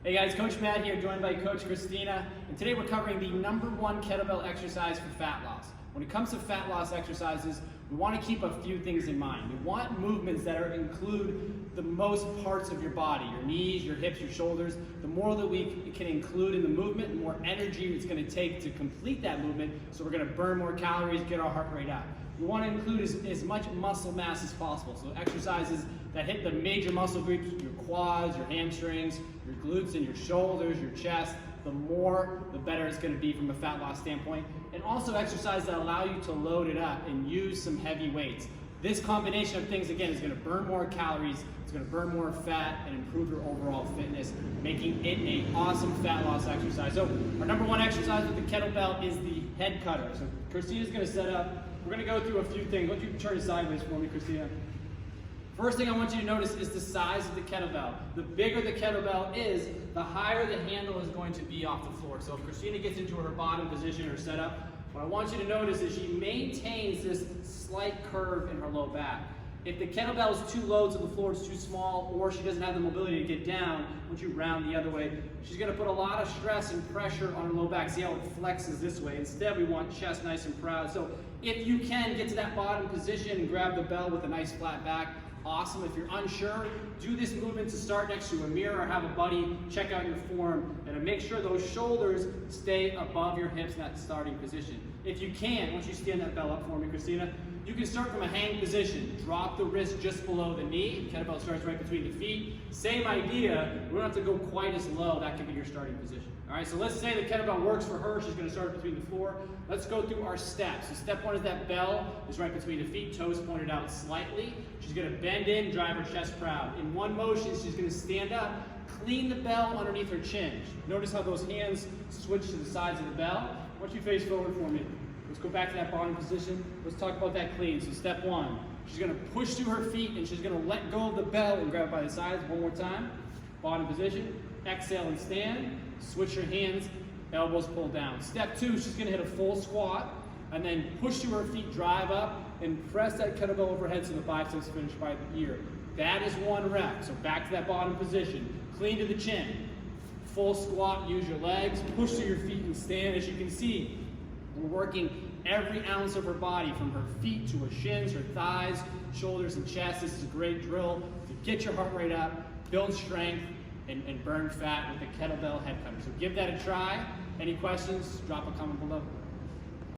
Hey guys, Coach Matt here, joined by Coach Christina, and today we're covering the #1 kettlebell exercise for fat loss. When it comes to fat loss exercises, we want to keep a few things in mind. We want movements that include the most parts of your body, your knees, your hips, your shoulders. The more that we can include in the movement, the more energy it's going to take to complete that movement, so we're going to burn more calories, get our heart rate up. We want to include as much muscle mass as possible, so exercises that hit the major muscle groups, your quads, your hamstrings, your glutes and your shoulders, your chest. The more, the better it's going to be from a fat loss standpoint. And also exercises that allow you to load it up and use some heavy weights. This combination of things, again, is going to burn more calories, it's going to burn more fat, and improve your overall fitness, making it an awesome fat loss exercise. So our #1 exercise with the kettlebell is the head cutter. So Christina's going to set up. We're going to go through a few things. Why don't you turn it sideways for me, Christina? First thing I want you to notice is the size of the kettlebell. The bigger the kettlebell is, the higher the handle is going to be off the floor. So if Christina gets into her bottom position or setup, what I want you to notice is she maintains this slight curve in her low back. If the kettlebell is too low to the floor, it's too small, or she doesn't have the mobility to get down, once you round the other way, she's going to put a lot of stress and pressure on her low back. See how it flexes this way? Instead, we want chest nice and proud. So if you can get to that bottom position and grab the bell with a nice flat back, awesome. If you're unsure, do this movement to start next to a mirror or have a buddy check out your form and make sure those shoulders stay above your hips in that starting position. If you can, once you stand that bell up for me, Christina, you can start from a hang position. Drop the wrist just below the knee. Kettlebell starts right between the feet. Same idea. We don't have to go quite as low. That can be your starting position. All right, so let's say the kettlebell works for her. She's going to start between the floor. Let's go through our steps. So step 1 is that bell is right between the feet, toes pointed out slightly. She's going to bend in, drive her chest proud. In one motion, she's going to stand up, clean the bell underneath her chin. Notice how those hands switch to the sides of the bell. Why don't you face forward for me? Let's go back to that bottom position. Let's talk about that clean. So step 1, she's going to push to her feet and she's going to let go of the bell and grab it by the sides. One more time. Bottom position. Exhale and stand. Switch your hands. Elbows pull down. Step 2, she's going to hit a full squat and then push to her feet, drive up, and press that kettlebell overhead so the biceps finish by the ear. That is 1 rep. So back to that bottom position. Clean to the chin. Full squat. Use your legs. Push to your feet and stand. As you can see, we're working every ounce of her body, from her feet to her shins, her thighs, shoulders, and chest. This is a great drill to get your heart rate up, build strength, and burn fat with the kettlebell head cutter. So give that a try. Any questions, drop a comment below.